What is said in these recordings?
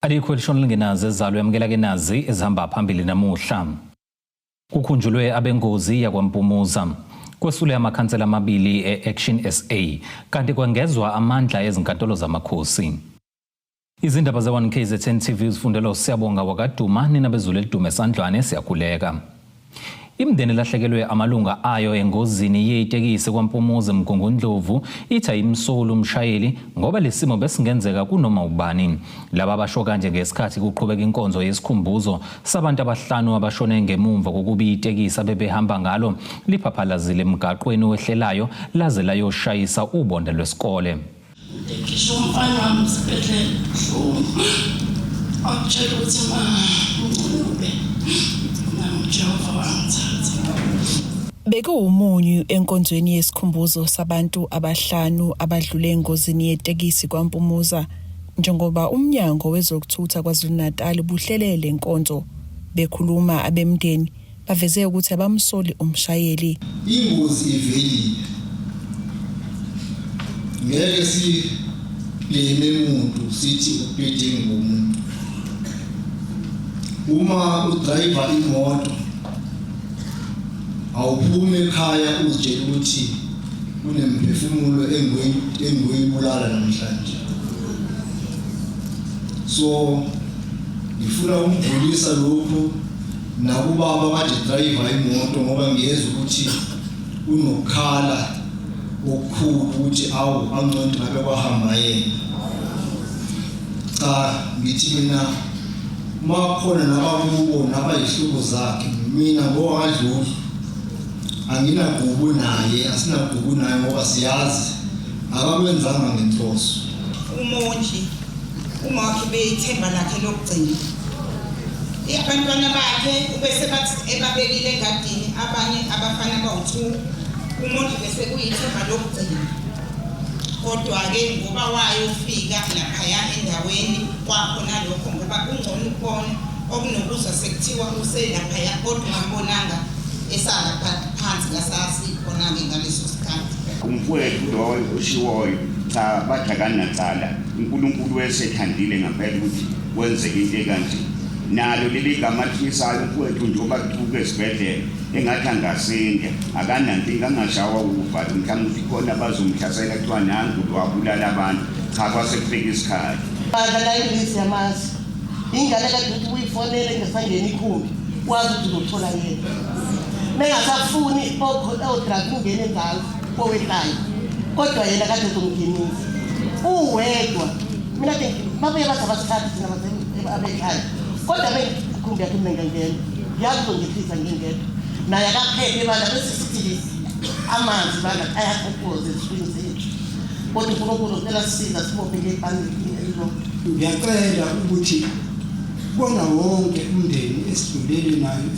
Alikho lishoni lingenazi ezalo yamukela ke nazi ezihamba phambili namuhla. Kukhunjulwe abengozi yakwaMpumuza. Kwesule amakhansela amabili e-Action SA kanti kwengezwa amandla ezinkantolo zamakhosi. Izindaba ze1 KZN TV uzifundela Siyabonga wakaduma ninabezulu elidume esandlwane siyakhuleka. Imndeni lahlekelwe amalunga ayo engozini yeyitekisi kwaMpumuza eMgungundlovu itha imsulu umshayeli ngoba lesimo besingenzeka kunoma ubani. Laba basho kanje ngesikhathi kuqhubeka inkonzo yesikhumbuzo sabantu abahlanu abashone ngemumva kokuba itekisi abebehamba ngalo liphaphalazile emgaqweni wehlelayo laze layoshayisa ubonda lwesikole. Ngisho umfana wami sibedlela akutshela ukuthi mncube Jehova wangithatha. Bekuwumunyu enkonzweni yesikhumbuzo sabantu abahlanu abadlule engozini yetekisi kwaMpumuza njengoba umnyango wezokuthutha KwaZulu-Natal buhlelele inkonzo bekhuluma abemndeni baveze ukuthi abamsoli umshayeli. Ingozi ivelile. Ngeke si leme umuntu sithi uphethe ngomuntu. Uma udriver imoto awuphume ekhaya uzitshela ukuthi kunemphefumulo engiyibulala namhlanje. So ngifuna ukuvulisa lokho nakubaba kade driver imoto ngoba ngiyeza ukuthi unokhala okukhulu ukuthi awu angcono ngabe kwahamba yena. Cha ngithi mina makhona nabakubo nabayihlubo zakhe mina ngowadlula anginagubu naye asinagubu naye ngoba siyazi akakwenzanga ngenhloso. Umonji umakhe beyithemba lakhe lokugcina abantwana bakhe ubese bathi ebabekile engadini abanye abafana bawu2 umonji bese kuyithemba lokugcina kodwa-ke ngoba wayofika laphaya endaweni kwakhona lokho ngoba kungcono ukubona okunokuzwa sekuthiwa uselaphaya kodwa ungambonanga esangaphansi ngasasikhona-ke ngaleso sikhathi. Umfowethu loyo oshiwoyo cha bathi akanacala uNkulunkulu wesethandile ngempela ukuthi wenzeke into ekanje. Nalo leli gama lifisayo umfowethu njengoba kuquka esibhedlela engathi angasinde akananto angashawa ufa mhlawumbe ikhona bazomhlasela kuthiwa nangu wabulala abantu cha kwasekufika isikhathi. Badlala ingisi yamazi ingane kade ukuthi uyifonele ngesangeni ikhumbi wazi ukuthi uzothola yena. Mengasafuni odrag ungene enzalo owehlayo kodwa yena kade uzomngenisa uwedwa. Mina ke babuye bathi abasikhathi thina abekhaya kodwa bekhumbi yakhe ngengene yazi ngifisa ngingedwa naye akaphephe bana besisithi amanzi bana ayakhokoza esifini sethu kodwa uNkulunkulu ucela sisiza sibophe ngephambili lo. Ngiyacela ukuthi bona wonke umndeni esidlulele nayo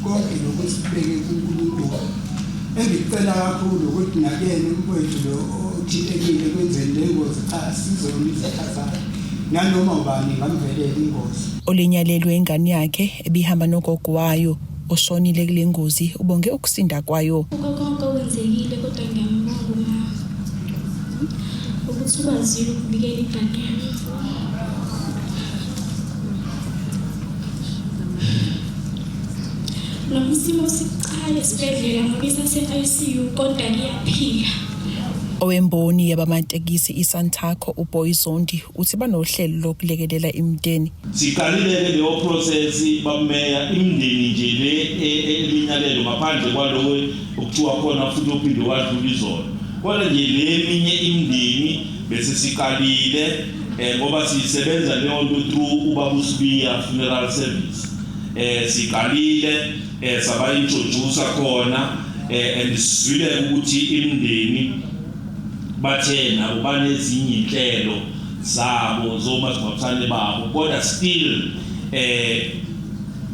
konke lokho sibeke kuNkulunkulu. Engicela kakhulu ukuthi nakene umfowethu lo othintekile kwenzeni lengozi cha sizomisa ikhazana nanoma ubani ngamvelela ingozi. Olinyalelwe ingane yakhe ebihamba nogogo wayo oshonile kule ngozi ubonge ukusinda kwayo. Konke kwenzekile kodwa ngiyambonga ukuthi ukwazile ukubikela ingane yami. Lo simo siqale esibhedlela ngoba isase-ICU kodwa liyaphila. Owemboni yabamatekisi iSantaco uBoyzondi uthi banohlelo lokulekelela imndeni. Siqalile leyo process bameya imndeni nje le elinyalelo ngaphandle kwaloko ukuthiwa khona futhi uphinde wadlula izolo. Kodwa nje leminye imndeni bese siqalile ngoba sisebenza leyo nto through ubabusibiya funeral service. Siqalile sabayintroduce khona and sizwile ukuthi imndeni bathena ubanezinye inhlelo zabo zomasingcwabisane babo kodwa still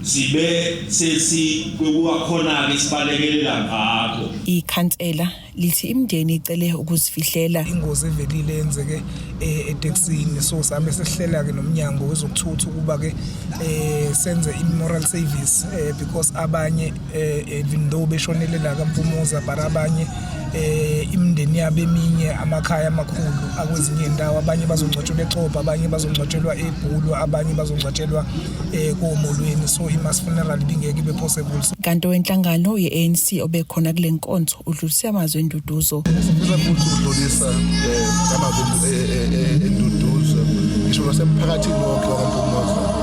sibe sesikukhona ke sibalekelela ngakho. Ikhansela lithi imndeni icele ukuzifihlela ingozi evelile yenzeke eTexini so sami sesihlela ke nomnyango wezokuthutha ukuba ke senze immoral service because abanye even though beshonele la kaMpumuza but abanye imindeni yabo eminye amakhaya amakhulu akwezinye indawo, abanye bazongcwatshelwa eXhoba, abanye bazongcwatshelwa eBhulu, abanye bazongcwatshelwa koMolweni. So i-mass funeral ibingeke ibe possible. Kanti wenhlangano ye-ANC obekhona kule nkonzo udlulise amazwi enduduzo. Sifuna futhi ukudlulisa amazwi enduduzo ngisho nasemphakathini wonke waKwaMpumuza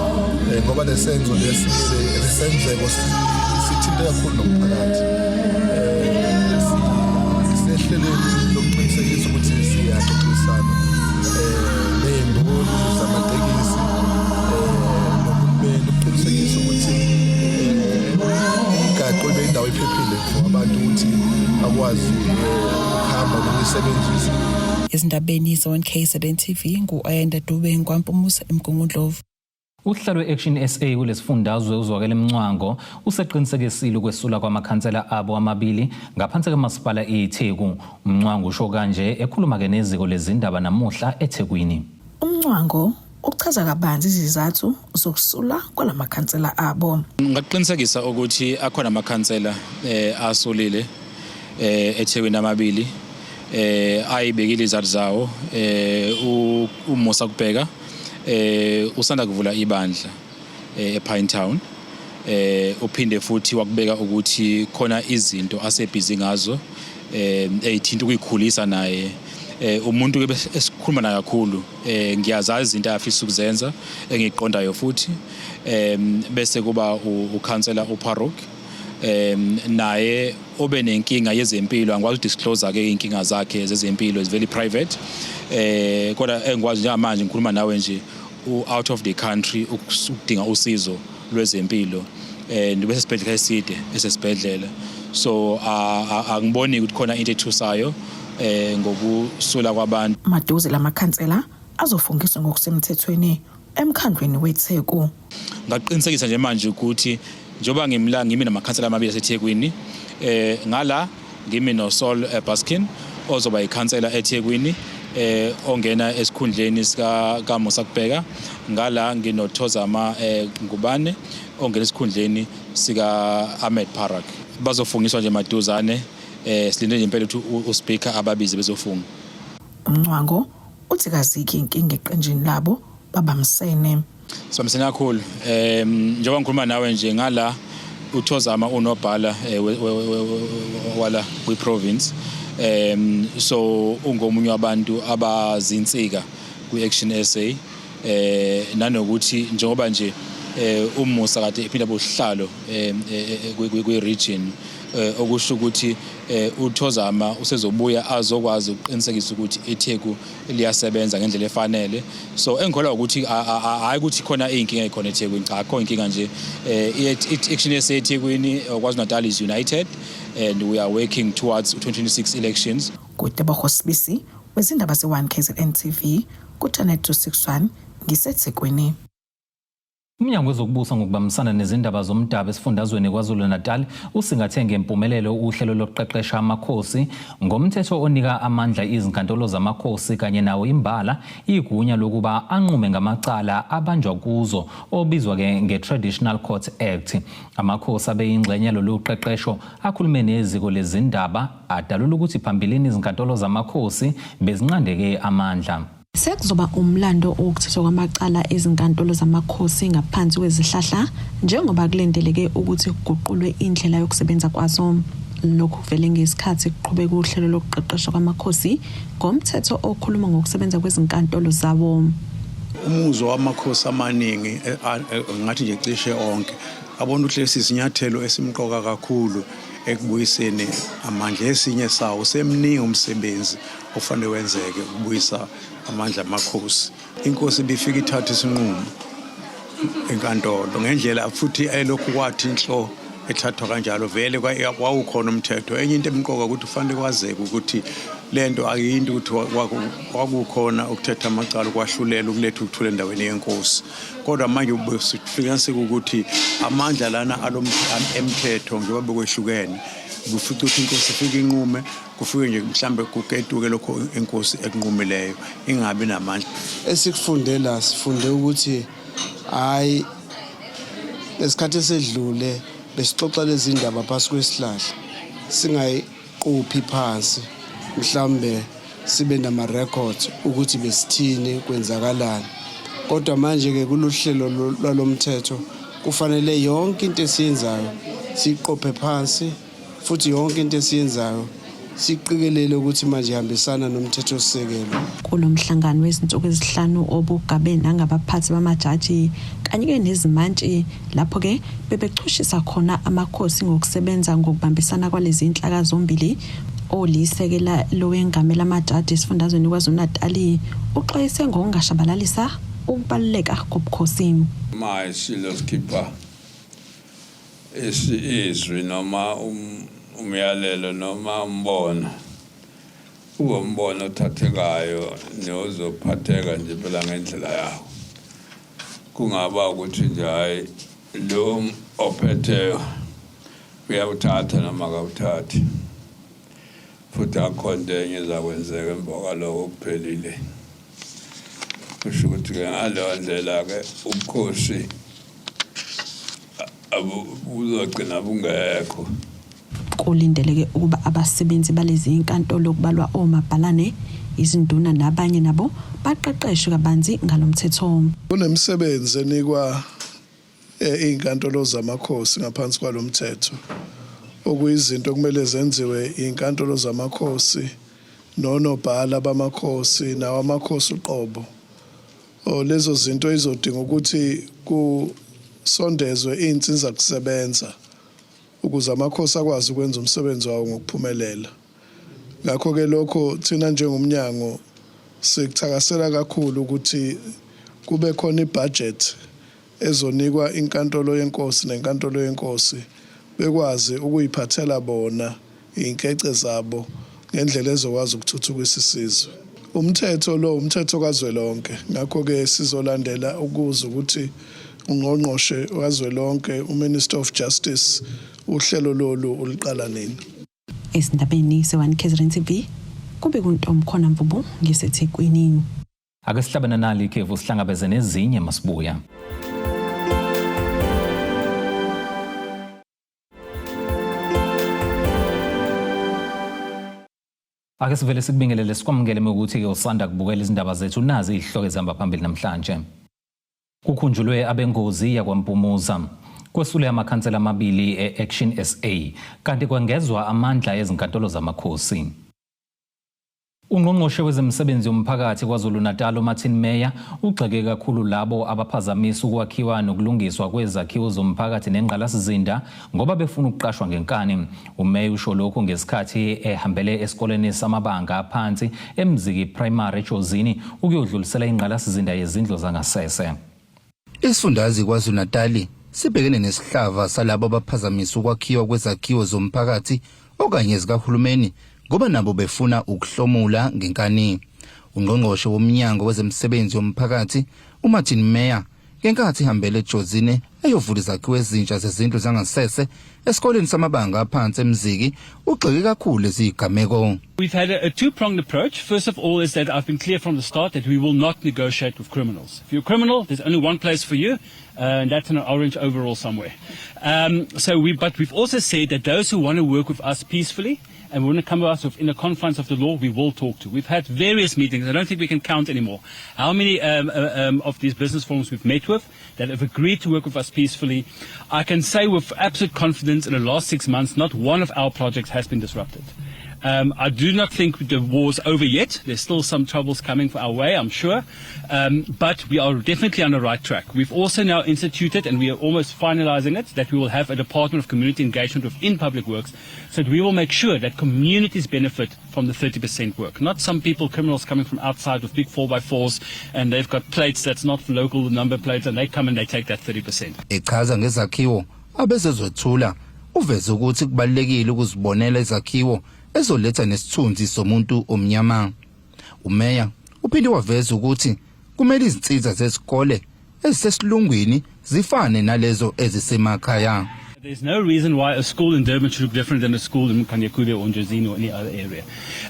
ngoba lesenzo lesenzeko sithinte kakhulu nomphakathi. Sihlelweni lokuqinisekisa ukuthi siyaxoxisana ney'mboni zamatekisi nohulumeni ukuqinisekisa ukuthi imigaqo ibe indawo ephephile for abantu ukuthi bakwazi ukuhamba nokusebenzisa. Ezindabeni ze-1K7 TV ngu-Ayanda Dube kwaMpumuza eMgungundlovu. Uhlelo we-Action SA kulesifundazwe uzwakela eMncwango useqinisekisile ukwesula kwamakhansela abo amabili ngaphansi kamasipala eTheku. uMncwango usho kanje ekhuluma-ke neziko lezindaba namuhla eThekwini. uMncwango uchaza kabanzi izizathu zokusula kwalamakhansela abo. Ngaqinisekisa ukuthi akhona amakhansela asolile eThekwini amabili ayibekile izathu zawo uMusa Kubheka usanda kuvula ibandla ePinetown uphinde futhi wakubeka ukuthi khona izinto asebhizi ngazo eyithinta ukuyikhulisa naye umuntu ke esikhuluma naye kakhulu ngiyazazi izinto afisa ukuzenza engiqondayo futhi bese kuba ukhansela uParok naye obe nenkinga yezempilo angikwazi ukudisclose ke inkinga zakhe zezempilo is very private kodwa engikwazi njengamanje ngikhuluma nawe nje out of the country ukudinga usizo lwezempilo ndibe sesibhedlela eside esesibhedlela so angiboni ukuthi khona into ethusayo ngokusula kwabantu. Maduze lamakhansela azofungiswa ngokusemthethweni emkhandlweni weTheku. Ngaqinisekisa nje manje ukuthi njoba ngimi namakhansela amabili aseThekwini ngala ngimi no Sol Baskin ozoba ikhansela eThekwini ongena esikhundleni sika Musa Kubheka ngala nginoThozama Ngubane ongena esikhundleni sika Ahmed Parak bazofungiswa nje maduzane silinde nje impela ukuthi uSpeaker ababize bezofunga. uMncwango uthi kazikho inkinga eqenjini labo babamsene. Sibamsene kakhulu njengoba ngikhuluma nawe nje ngala uThozama unobhala wala kwi-province so ungomunye wabantu abazinsika kwi-Action SA nanokuthi njengoba nje uMusa kade ephinda bohlalo kwi-region okusho ukuthi uThozama usezobuya azokwazi ukuqinisekisa ukuthi iTheku liyasebenza ngendlela efanele so engikholwa ukuthi hayi ukuthi khona inkinga ekhona eThekwini cha akho inkinga nje i-Action SA eThekwini KwaZulu-Natal is united and we are working towards 2026 elections. Kuteba Hosbisi wezindaba ze-1KZN TV ku-Channel 261 ngiseThekwini. Umnyango wezokubusa ngokubambisana nezindaba zomdabu esifundazweni KwaZulu-Natal usingathe ngempumelelo uhlelo lokuqeqesha amakhosi ngomthetho onika amandla izinkantolo zamakhosi kanye nawo imbala igunya lokuba anqume ngamacala abanjwa kuzo obizwa ke nge-Traditional Court Act. Amakhosi abeyingxenye lokuqeqesho akhulume neziko lezindaba adalula ukuthi phambilini izinkantolo zamakhosi bezinqandeke amandla. Sekuzoba umlando ukuthethwa kwamacala ezinkantolo zamakhosi ngaphansi kwezihlahla njengoba kulendeleke ukuthi kuguqulwe indlela yokusebenza kwazo. Lokhu kuvele ngesikhathi kuqhubeka uhlelo lokuqeqeshwa kwamakhosi ngomthetho okhuluma ngokusebenza kwezinkantolo zawo. Umuzwa wamakhosi amaningi ngathi nje cishe onke abona ukuthi lesi sinyathelo esimqoka kakhulu ekubuyiseni amandla esinye sawo semningi umsebenzi ofanele wenzeke ukubuyisa amandla amakhosi. Inkosi bifika ithatha isinqumo enkantolo ngendlela futhi elokhu kwathi inhlo ethathwa kanjalo vele kwawukhona umthetho. Enye into emqoka ukuthi ufanele kwazeke ukuthi lento akuyinto ukuthi kwakukhona ukuthetha amacala kwahlulela ukuletha ukuthula endaweni yenkosi kodwa manje ubesifika sekuthi amandla lana emthetho njengoba bekwehlukene kufuthi ukuthi inkosi ifike inqume kufike nje mhlambe kuketuke lokho inkosi ekunqumileyo ingabi namandla. Esikufundela sifunde ukuthi hayi lesikhathi esedlule besixoxa lezi ndaba phasi kwesihlahla siqophi phansi mhlambe sibe nama records ukuthi besithini kwenzakalani. Kodwa manje ke kuluhlelo lwalomthetho kufanele yonke into esiyenzayo siqophe phansi futhi yonke into esiyenzayo siqikelele ukuthi manje ihambisana nomthetho sisekelo. Kulomhlangano wezinsuku ezihlanu obugabeni angabaphathi bamajaji kanye ke nezimantshi lapho ke bebechushisa khona amakhosi ngokusebenza ngokubambisana kwalezi inhlaka zombili. Olisekela lowengamela amajaji esifundazweni KwaZulu-Natal uxwayise ngokungashabalalisa ukubaluleka kobukhosi. My Silos Keeper izwi noma umyalelo noma umbono uwombono othathekayo nozophatheka nje phela ngendlela yawo. Kungaba ukuthi nje hayi lo ophethe uyawuthatha noma akawuthathi. Futhi akhonde enye ezakwenzeka emva kwalokho kuphelile. Kusho ukuthi ke ngaleyo ndlela ke ubukhosi uzogcina bungekho. Kulindeleke ukuba abasebenzi balezi inkantolo kubalwa omabhalane izinduna nabanye nabo baqeqeshwe kabanzi ngalomthetho. Kunemsebenzi enikwa inkantolo zamakhosi ngaphansi kwalomthetho. Okuyizinto kumele zenziwe inkantolo zamakhosi nonobhala bamakhosi nawo amakhosi uqobo. Lezo zinto izodinga ukuthi kusondezwe insiza kusebenza ukuze amakhosi akwazi ukwenza umsebenzi wawo ngokuphumelela. Ngakho ke lokho thina njengomnyango sikuthakasela kakhulu ukuthi kube khona ibudget ezonikwa inkantolo yenkosi nenkantolo yenkosi bekwazi ukuyiphathela bona inkece zabo ngendlela ezokwazi ukuthuthukisa isizwe. Umthetho kazwelonke. Ngakho ke sizolandela ukuza ukuthi ungqongqoshe kazwelonke uMinister of Justice uhlelo lolu uliqala nini. Esindabeni se-1 KZN TV kube kuntombi khona Mvubu ngiseThekwini. Ake sihlabana nali ikhefu sihlangabeze nezinye masibuya. Ake sivele sikubingelele sikwamukele ukuthi ke usanda kubukela izindaba zethu nazi izihloko ezihamba phambili namhlanje. Kukhunjulwe abengozi yakwaMpumuza. Kwesule amakhansela amabili e-Action SA kanti kwengezwa amandla ezinkantolo zamakhosi. Ungqongqoshe wezemisebenzi yomphakathi KwaZulu-Natal uMartin Meyer ugxeke kakhulu labo abaphazamisa ukwakhiwa nokulungiswa kwezakhiwo zomphakathi nengqalasizinda ngoba befuna ukuqashwa ngenkani. uMeyer usho lokho ngesikhathi ehambele esikoleni samabanga aphansi eMziki Primary eJozini ukuyodlulisela ingqalasizinda yezindlu zangasese. Isifundazwe KwaZulu-Natal sibhekene nesihlava salabo abaphazamisa ukwakhiwa kwezakhiwo zomphakathi okanye zikahulumeni ngoba nabo befuna ukuhlomula ngenkani. Ungqongqoshe womnyango wezemisebenzi yomphakathi uMartin Meyer ngenkathi ihambele eJozini eyovula izakhiwo ezintsha zezindlu zangasese esikoleni samabanga aphansi eMziki ugxeke kakhulu lezigameko. We've had a two-pronged approach. First of all is that I've been clear from the start that we will not negotiate with criminals. If you're a criminal, there's only one place for you, and that's in an orange overall somewhere. But we've also said that those who want to work with us peacefully and want to come to us within the confines of the law, we will talk to. We've had various meetings. I don't think we can count anymore how many of these business forums we've met with that have agreed to work with us peacefully. I can say with absolute confidence in the last 6 months, not one of our projects has been disrupted. I do not think the war's over yet. There's still some troubles coming our way, I'm sure. But we are definitely on the right track. We've also now instituted, and we are almost finalizing it, that we will have a Department of Community Engagement within Public Works, so that we will make sure that communities benefit from the 30% work. Not some people, criminals coming from outside with big 4x4s, and they've got plates that's not local number plates, and they come and they take that 30%. Echaza ngezakhiwo abezezwethula uveze ukuthi kubalekile ukuzibonela izakhiwo ezoletha nesithunzi somuntu omnyama. uMeyer uphinde waveza ukuthi kumele izinsiza zesikole ezisesilungwini zifane nalezo ezisemakhaya. There's no reason why a school in Durban should look different than a school in Kanyakube or Njozini or any other area.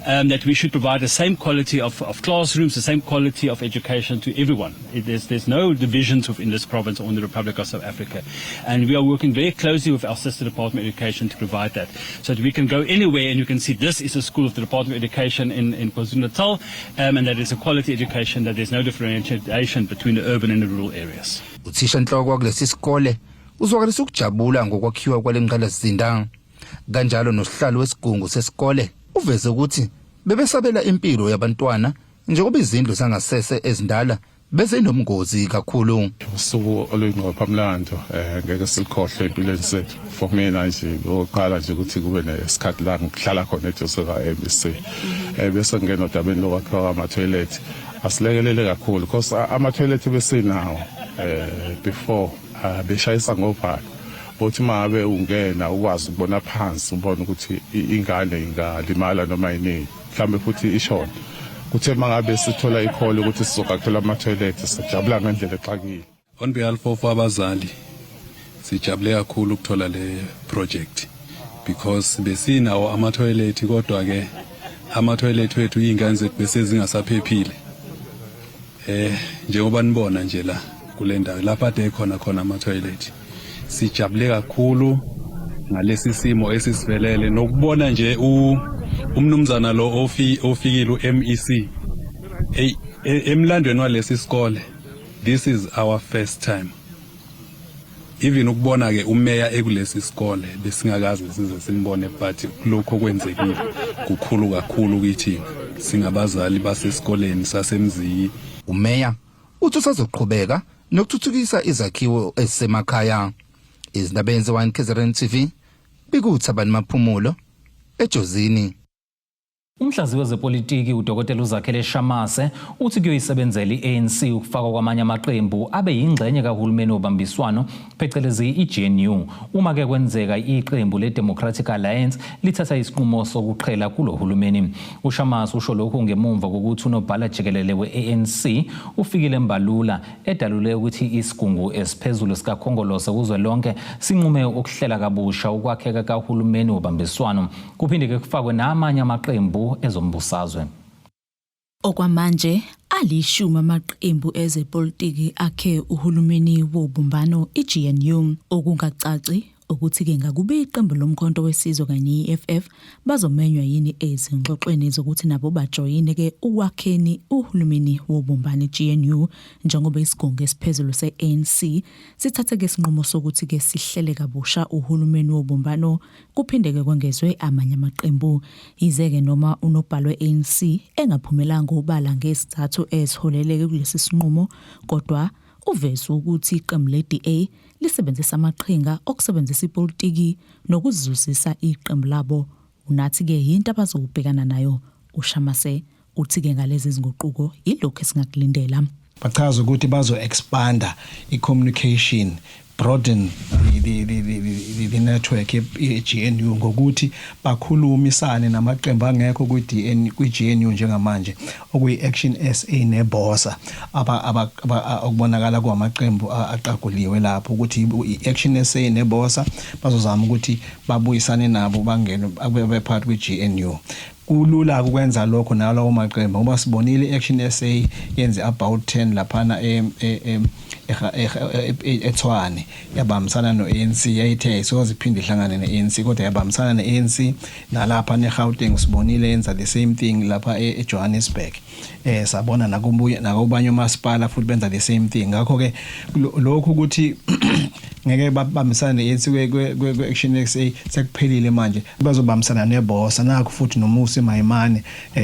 That we should provide the same quality of classrooms, the same quality of education to everyone. There's no divisions within this province or in the Republic of South Africa. And we are working very closely with our sister Department of Education to provide that. So that we can go anywhere and you can see this is a school of the Department of Education in KwaZulu-Natal, and that is a quality education, that there's no differentiation between the urban and the rural areas. Uthisha Nhloko kulesi sikole uzwakalisa ukujabula ngokwakhiwa kwalengqalasizinda kanjalo nosihlalo wesigungu sesikole uveze ukuthi bebesabela impilo yabantwana njengoba izindlu zangasese ezindala bese nomngozi kakhulu. Usuku oluyingqophamlando ngeke sikhohle empilweni sethu. For mina nje oqala nje ukuthi kube nesikhathi la ngihlala khona eJoseka MBC bese ngena odabeni lokwakhiwa ama-toilet asilekelele kakhulu because ama-toilet besinawo before beshayisa ngovalo bothi mabe ungena ukwazi ukubona phansi ubona ukuthi ingane ingalimala noma yini mhlambe futhi ishona kuthe mangabe sithola icall ukuthi sizokathola ama-toilet sijabula ngendlela exakile. On behalf of abazali sijabule kakhulu ukuthola le project because besinawo ama-toilet kodwa ke ama-toilet wethu ingane zethu bese zingasaphephile njengoba nibona nje la kule ndawo lapha ade khona ama-toilet. Sijabule kakhulu ngalesi simo esisivelele nokubona nje umnumzana lo ofikile uMEC emlandweni walesi sikole. This is our first time. Even ukubona ke umeya ekulesi sikole besingakazi size simbone but lokho kwenzekile kukhulu kakhulu kithi singabazali basesikoleni sasemziyi. Umeya uthi usazoqhubeka nokuthuthukisa izakhiwo ezisemakhaya. Izindaba ezenziwa KZN TV bikuthabani Maphumulo eJozini. Umhlaziyi wezepolitiki uDokotela uZakhele Shamase uthi kuyoyisebenzela iANC ukufakwa kwamanye amaqembu abe yingxenye kahulumeni wobambiswano phecelezi iGNU uma ke kwenzeka iqembu leDemocratic Alliance lithatha isinqumo sokuqhela kulo hulumeni. uShamase usho lokhu ngemumva kokuthi unobhala jikelele weANC ufikile eMbalula edalule ukuthi isigungu esiphezulu sikaKhongolose kuzwelonke sinqume ukuhlela kabusha ukwakheka kahulumeni wobambiswano kuphinde ke kufakwe namanye amaqembu ezombusazwe. Okwamanje alishumi amaqembu ezepolitiki akhe uhulumeni wobumbano iGNU okungacaci ukuthi ke ngakube iqembu lomkhonto wesizwe kanye iFF bazomenywa yini ezingxoxweni zokuthi nabo bajoyine ke ukwakheni uhulumeni wobumbano iGNU njengoba isigungu esiphezulu seANC sithathe ke isinqumo sokuthi ke sihlele kabusha uhulumeni wobumbano kuphinde ke kwengezwe amanye amaqembu. Izeke noma unobhala weANC engaphumelanga ubala ngesizathu esiholeleke kulesi sinqumo kodwa uveze ukuthi iqembu leDA lisebenzisa amaqhinga okusebenzisa ipolitiki nokuzuzisa iqembu labo. Unathi ke into abazobhekana nayo. uShamase uthi ke ngalezi izinguquko ilokho esingakulindela. Bachaza ukuthi bazo expanda i-communication, broaden the network ye-GNU ngokuthi bakhulumisane namaqembu angekho kwi-GNU njengamanje okuyi-Action SA neBosa okubonakala kwamaqembu aqaguliwe lapho ukuthi i-Action SA neBosa bazozama ukuthi babuyisane nabo bangene abe part kwi-GNU. Kulula ukwenza lokho nalawo maqembu ngoba sibonile i-Action SA yenze about 10 laphana eTshwane yabambisana noANC yayithe soziphinde ihlangane neANC kodwa yabambisana neANC nalapha neGauteng sibonile yenza the same thing lapha eJohannesburg. Sabona nakubanye umasipala futhi benza the same thing. Ngakho ke lokho ukuthi ngeke babambisana neANC kwe-Action SA sekuphelile manje bazobambisana neBosa nakho futhi noMusi Maimane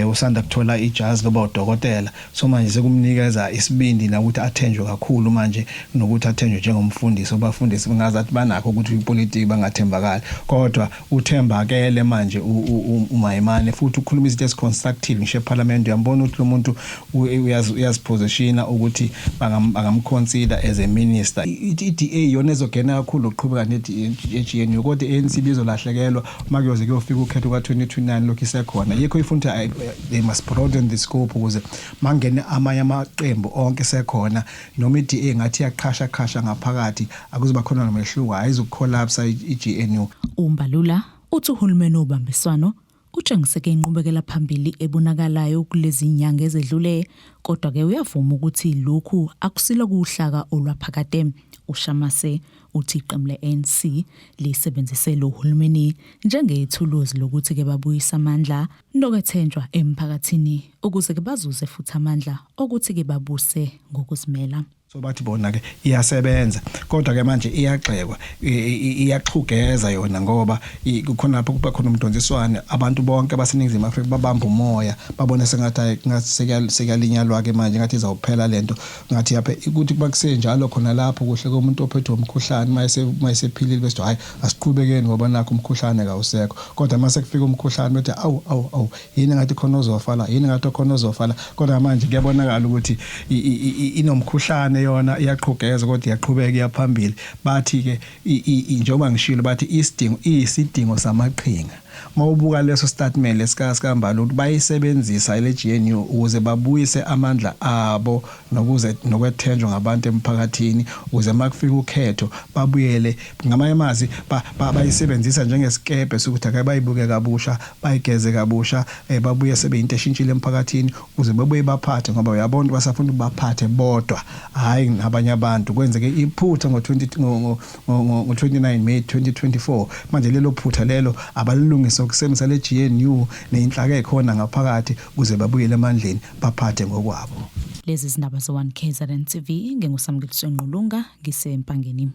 usanda kuthola ijazi loba udokotela so manje sekumnikeza isibindi nakuthi athenjwe kakhulu manje nokuthi athenjwe njengomfundisi obafundisi bengazathi banakho ukuthi ipolitiki bangathembakala kodwa uthembakele manje uMaimane futhi ukhuluma izinto eziconstructive ngisho eParliament uyambona ukuthi lo muntu uyazipositiona ukuthi bangamconsider as a minister. iDA yona bazogena kakhulu ukuqhubeka ne-GNU kodwa i-ANC bizolahlekelwa uma kuyoze kuyofika ukhetho ka-2029 lokhu isekhona yikho ifuna they must broaden the scope ukuze mangene amanye amaqembu onke sekhona noma i-DA ngathi yaqhasha ngaphakathi akuzoba khona nomehluko ayizukucollapse i-GNU. uMbalula uthi uhulumeni obambiswano utshengiseke inqubekela phambili ebonakalayo kulezi inyanga ezedlule kodwa ke uyavuma ukuthi lokhu akusilo kuhlaka olwaphakade. uShamase uthi iqembu le-ANC lisebenzise lo hulumeni njengethuluzi lokuthi ke babuyisa amandla nokethenjwa emphakathini ukuze ke bazuze futhi amandla ukuthi ke babuse ngokuzimela. So bathi bona ke iyasebenza kodwa ke manje iyagxekwa iyaxhugeza yona ngoba kukhona lapho kuba khona umdonsiswane abantu bonke abaseningizimu Afrika babamba umoya babona sengathi sekuyalinyalwa ke manje ngathi izawuphela lento ngathi yapha ukuthi kuba kusenjalo khona lapho kuhle komuntu ophethwe umkhuhlane mayesephilile bese hayi asiqhubekeni ngoba nakho umkhuhlane kawusekho kodwa mase kufika umkhuhlane bethi awu yini ngathi khona uzofala kodwa manje kuyabonakala ukuthi inomkhuhlane yona iyaqhugeza kodwa iyaqhubeka iyaphambili bathi ke njengoba ngishilo bathi isidingo samaqhinga mawubuka leso statement lesikambalo ukuthi bayisebenzisa ile GNU ukuze babuyise amandla abo nokwethenjwa ngabantu emphakathini ukuze makufika ukhetho babuyele ngamanye amazi bayisebenzisa njengesikebe sokuthi ake bayibuke kabusha bayigeze kabusha babuye sebeyinto eshintshile emphakathini ukuze babuye baphathe ngoba uyabona basafuna baphathe bodwa hayi nabanye abantu kwenzeke iphutha ngo-29 May 2024 manje lelo phutha lelo abalungi sokusebenzisa le GNU neinhlaka ekhona ngaphakathi ukuze babuyele emandleni baphathe ngokwabo. Lezi zindaba zo1 KZN TV ngengusamukeliso Nqulunga ngisempangeni.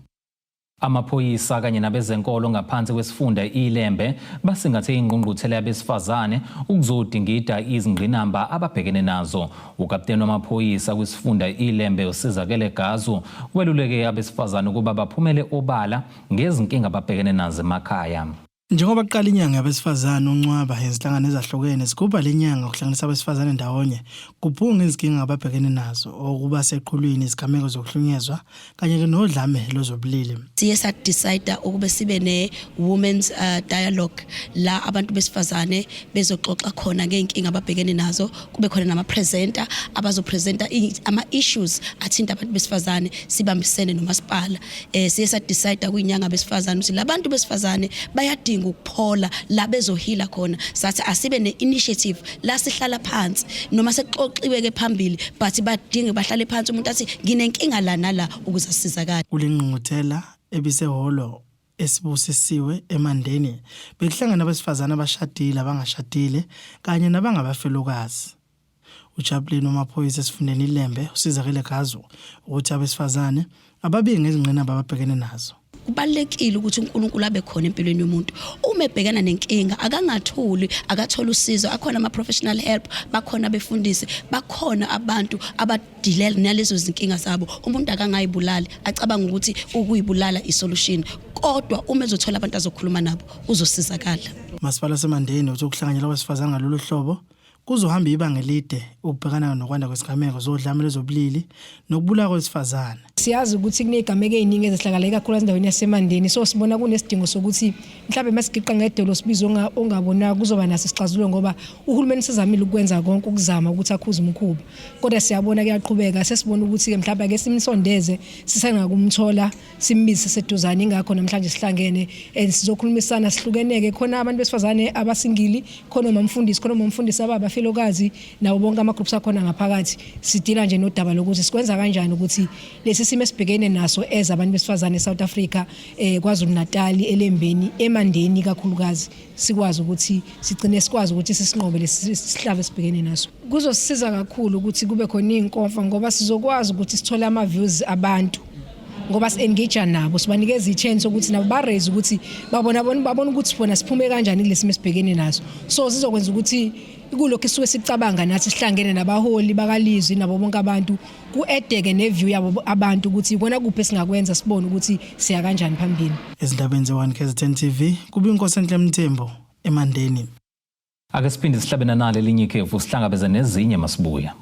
Amaphoyisa kanye nabezenkolo ngaphansi kwesifunda iLembe basingathe ingqungquthela yabesifazane ukuzodingida izingqinamba ababhekene nazo. Ukapteni wamaphoyisa kwisifunda iLembe uSizakele Gazu weluleke abesifazane ukuba baphumele obala ngezinkinga ababhekene nazo emakhaya. Njengoba kuqala inyanga yabesifazane uNcwaba ezinhlangano ezahlukene zigubha lenyanga ukuhlanganisa abesifazane ndawonye kuphunga izinkinga ababhekene nazo okuba seqhulwini izigameko zokuhlunyezwa kanye nodlame lozobulili. Siye sadecide ukube sibe ne women's dialogue la abantu besifazane bezoxoxa khona ngeenkinga ababhekene nazo kube khona nama presenter abazopresenta ama issues athinta abantu besifazane sibambisene nomasipala. Siye sadecide kuyinyanga besifazane ukuthi labantu besifazane bayadinga ukuphola la bezohila khona sathi asibe ne-initiative la sihlala phansi noma sexoxiwe ke phambili but badinge bahlale phansi umuntu athi nginenkinga la nala ukuze asizakale. Kulengqungquthela ebisehholo esibusisiwe eMandeni bekuhlangana abesifazane abashadile abangashadile kanye nabangabafelokazi. Uchaplain wamaphoyisa esifundeni iLembe uSizakele Gazu uthi abesifazane ababingi ngezingqinamba ababhekene nazo. Kubalekile ukuthi uNkulunkulu abe khona empilweni yomuntu uma ebhekana nenkinga akangathuli akathola usizo akhona ama professional help bakhona befundisi bakhona abantu abadilela nalezo zinkinga zabo umuntu akangayibulali acabanga ukuthi ukuyibulala isolution kodwa uma ezothola abantu azokhuluma nabo uzosizakala. Masipala seMandeni uthi ukuhlanganyela abesifazane ngalolu hlobo kuzohamba ibanga elide ukubhekana nokwanda kwesigameko zodlame lezobulili nokubulala kwesifazane. Siyazi ukuthi kunezigameko eziningi ezihlakala kakhulu endaweni yaseMandeni so sibona kunesidingo sokuthi mhlawumbe masigiqa ngedolo sibizo ongabona kuzoba naso isixazululo ngoba uhulumeni sizamile ukwenza konke ukuzama ukuthi akhuze umkhuba kodwa siyabona kuyaqhubeka sesibona ukuthi ke mhlawumbe ake simsondeze sisengakumthola simbize seduzane ingakho namhlanje sihlangene sizokhulumisana sihlukeneke khona abantu besifazane abasingili khona umfundisi abafelokazi nawo bonke ama groups akhona ngaphakathi sidila nje nodaba lokuthi sikwenza kanjani ukuthi lesi simo esibhekene naso ezabantu besifazane eSouth Africa kwaZulu Natal eLembeni eMandeni kakhulukazi sikwazi ukuthi sigcine sikwazi ukuthi sisinqobe lesihlava esibhekene naso. Kuzosisiza kakhulu ukuthi kube khona inkonfa ngoba sizokwazi ukuthi sithole ama views abantu ngoba si-engage nabo sibanikeza i-chance ukuthi nabo ba-raise ukuthi babona ukuthi bona siphume kanjani kulesi mesibhekene naso so sizokwenza ukuthi kulokho isuke sicabanga nathi sihlangene nabaholi bakalizwi nabo bonke abantu ku-edeke neview yabo abantu ukuthi ikona kuphi esingakwenza sibone ukuthi siya kanjani phambili. Ezindabeni ze1 KZN TV kuba inkosi enhle Mthembu eMandeni. Ake siphinde sihlabena nalo elinye ikhefu sihlangabeze nezinye masibuya.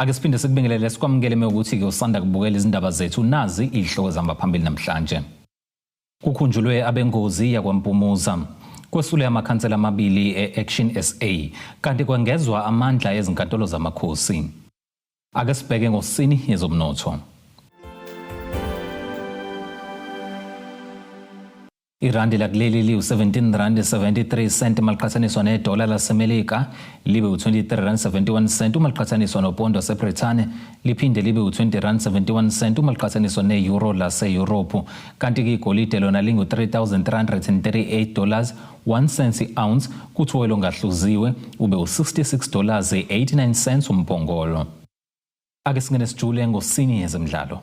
Ake siphinde sikubingelele sikwamukele ukuthi usanda kubukela izindaba zethu nazi ihloko zihamba phambili namhlanje. Kukhunjulwe abengozi yakwaMpumuza. Kwesule amakhansela amabili e-Action SA kanti kwengezwa amandla ezinkantolo zamakhosi. Ake sibheke ngosini yezomnotho. Irandi lakuleli liu 17 rand 73 cent maliqhathaniswa nedola lasemelika libe u23 rand 71 cent maliqhathaniswa nopondo waseBrithani liphinde libe u20 rand 71 cent maliqhathaniswa neeuro lase-Europe kanti ke igolide lona lingu-$3,338 1 cent i-ounce kuthuwelo ngahluziwe ube u$66.89 umpongolo. Ake singene sijule ngosini yezemidlalo.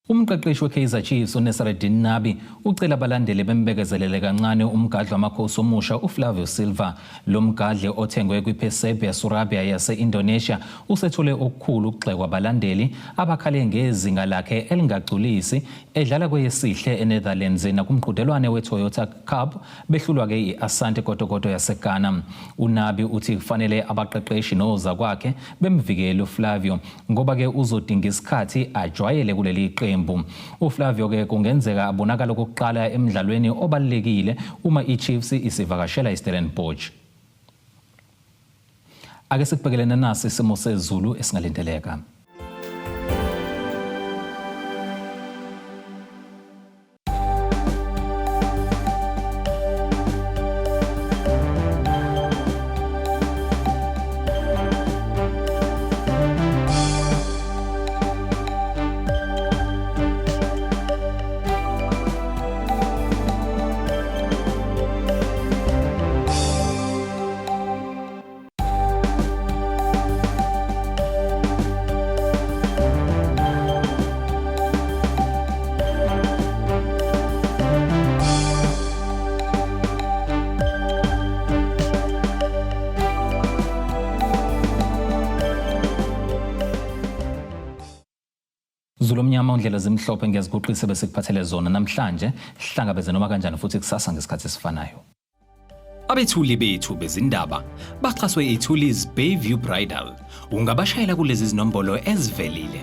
Umqeqeshi weKaizer Chiefs uNasreddine Nabi ucela abalandeli bembekezelele kancane umgadli wamakhosi omusha uFlavio Silva. Lo mgadli othengwe kwiPersebia Surabaya yase-Indonesia usethule okukhulu ukugxekwa abalandeli abakhale ngezinga lakhe elingagculisi edlala kweyesihle eNetherlands nakumqhudelwane weToyota Cup behlulwa-ke i-Asante Kotoko yaseGhana. UNabi uthi kufanele abaqeqeshi noza kwakhe bemvikele uFlavio ngoba-ke uzodinga isikhathi ajwayele kuleli qembu. uFlavio ke kungenzeka abonakala kokuqala emidlalweni obalekile uma iChiefs isivakashela iStellenbosch. Ake sikubhekelene nasi isimo sezulu esingalindeleka. Zulomnyama undlela zimhlophe ngiyaziguqisa bese kuphathele zona namhlanje sihlangabeze noma kanjani futhi kusasa ngesikhathi esifanayo. Abethuli bethu bezindaba baxhaswe iThulis Bayview Bridal. Ungabashayela kulezi zinombolo ezivelile